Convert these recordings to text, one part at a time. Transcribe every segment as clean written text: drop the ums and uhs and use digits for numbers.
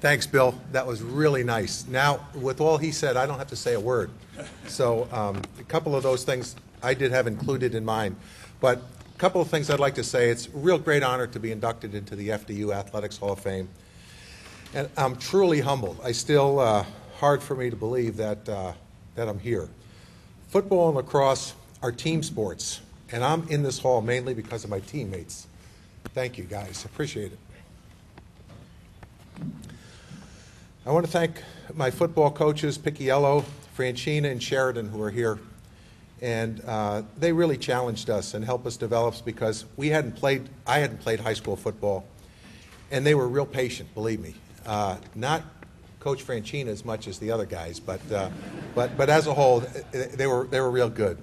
Thanks, Bill. That was really nice. Now, with all he said, I don't have to say a word. So a couple of those things I did have included in mind. But a couple of things I'd like to say. It's a real great honor to be inducted into the FDU Athletics Hall of Fame. And I'm truly humbled. I still, hard for me to believe that, that I'm here. Football and lacrosse are team sports, and I'm in this hall mainly because of my teammates. Thank you, guys. Appreciate it. I want to thank my football coaches, Picciello, Franchina, and Sheridan, who are here. And they really challenged us and helped us develop because I hadn't played high school football, and they were real patient, believe me. Not Coach Franchina as much as the other guys, but as a whole, they were real good.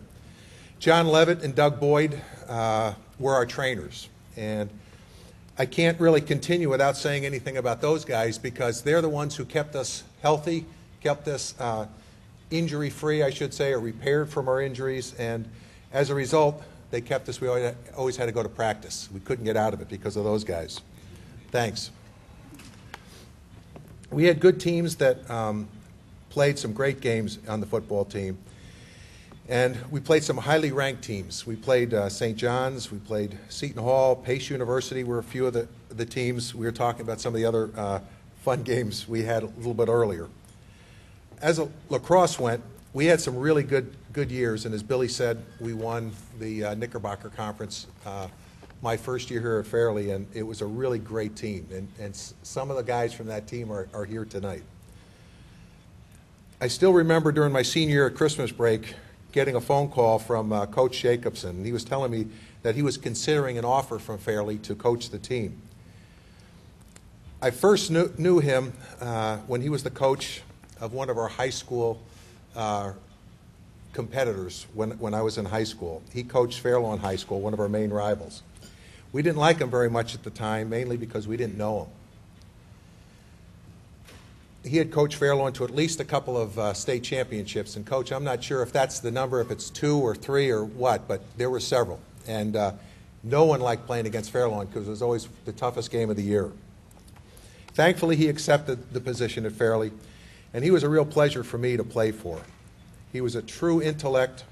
John Levitt and Doug Boyd were our trainers, and I can't really continue without saying anything about those guys because they're the ones who kept us healthy, kept us injury-free, I should say, or repaired from our injuries, and as a result, they kept us. We always had to go to practice. We couldn't get out of it because of those guys. Thanks. We had good teams that played some great games on the football team, and we played some highly ranked teams. We played St. John's, we played Seton Hall, Pace University were a few of the teams. We were talking about some of the other fun games we had a little bit earlier. As lacrosse went, we had some really good years, and as Billy said, we won the Knickerbocker Conference my first year here at Fairleigh, and it was a really great team, and some of the guys from that team are here tonight. I still remember during my senior year at Christmas break getting a phone call from Coach Jacobson, and he was telling me that he was considering an offer from Fairleigh to coach the team. I first knew him when he was the coach of one of our high school competitors when I was in high school. He coached Fairlawn High School, one of our main rivals. We didn't like him very much at the time, mainly because we didn't know him. He had coached Fairlawn to at least a couple of state championships, and Coach, I'm not sure if that's the number, if it's 2 or 3 or what, but there were several. And no one liked playing against Fairlawn because it was always the toughest game of the year. Thankfully, he accepted the position at Fairleigh, and he was a real pleasure for me to play for. He was a true intellect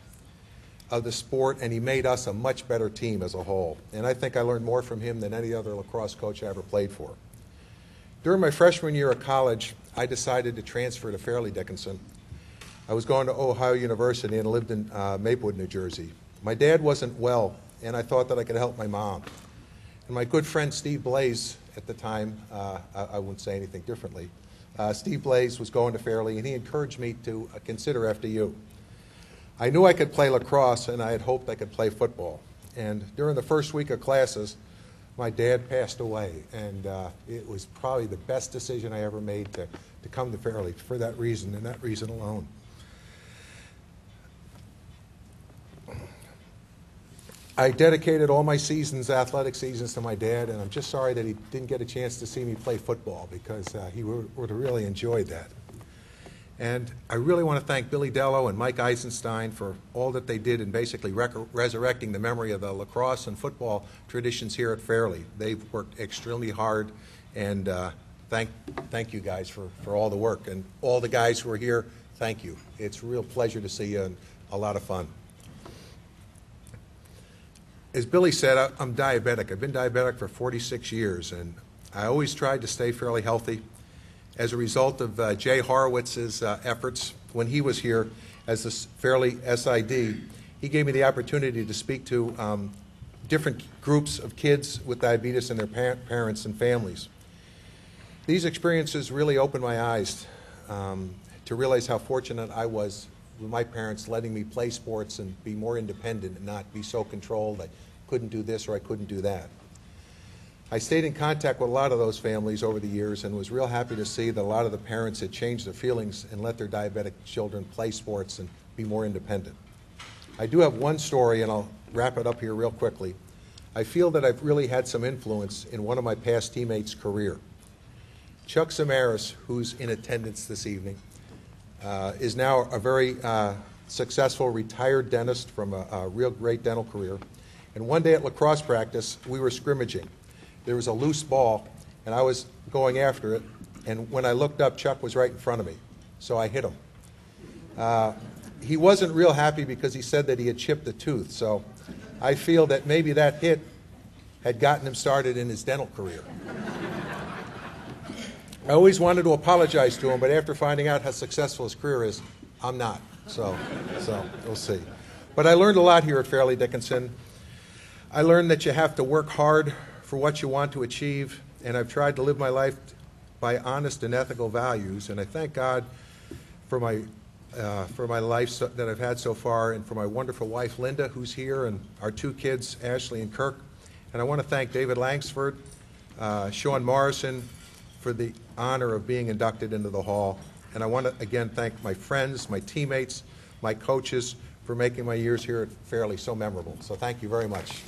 of the sport, and he made us a much better team as a whole. And I think I learned more from him than any other lacrosse coach I ever played for. During my freshman year of college, I decided to transfer to Fairleigh Dickinson. I was going to Ohio University and lived in Maplewood, New Jersey. My dad wasn't well, and I thought that I could help my mom. And my good friend Steve Blaze at the time, I wouldn't say anything differently, Steve Blaze was going to Fairleigh, and he encouraged me to consider FDU. I knew I could play lacrosse, and I had hoped I could play football. And during the first week of classes, my dad passed away, and it was probably the best decision I ever made to come to Fairleigh for that reason and that reason alone. I dedicated all my seasons, athletic seasons, to my dad, and I'm just sorry that he didn't get a chance to see me play football because he would have really enjoyed that. And I really want to thank Billy Dello and Mike Eisenstein for all that they did in basically resurrecting the memory of the lacrosse and football traditions here at Fairleigh. They've worked extremely hard, and thank you guys for all the work. And all the guys who are here, thank you. It's a real pleasure to see you and a lot of fun. As Billy said, I'm diabetic. I've been diabetic for 46 years, and I always tried to stay fairly healthy. As a result of Jay Horowitz's efforts, when he was here as the Fairleigh SID, he gave me the opportunity to speak to different groups of kids with diabetes and their parents and families. These experiences really opened my eyes to realize how fortunate I was with my parents letting me play sports and be more independent and not be so controlled I couldn't do this or I couldn't do that. I stayed in contact with a lot of those families over the years and was real happy to see that a lot of the parents had changed their feelings and let their diabetic children play sports and be more independent. I do have one story, and I'll wrap it up here real quickly. I feel that I've really had some influence in one of my past teammates' career. Chuck Samaras, who's in attendance this evening, is now a very successful retired dentist from a real great dental career. And one day at lacrosse practice, we were scrimmaging. There was a loose ball, and I was going after it, and when I looked up, Chuck was right in front of me, so I hit him. He wasn't real happy because he said that he had chipped a tooth, so I feel that maybe that hit had gotten him started in his dental career. I always wanted to apologize to him, but after finding out how successful his career is, I'm not. So we'll see. But I learned a lot here at Fairleigh Dickinson. I learned that you have to work hard for what you want to achieve, and I've tried to live my life by honest and ethical values, and I thank God for my life that I've had so far, and for my wonderful wife, Linda, who's here, and our two kids, Ashley and Kirk. And I want to thank David Langsford, Sean Morrison, for the honor of being inducted into the Hall. And I want to again thank my friends, my teammates, my coaches for making my years here at Fairleigh so memorable. So thank you very much.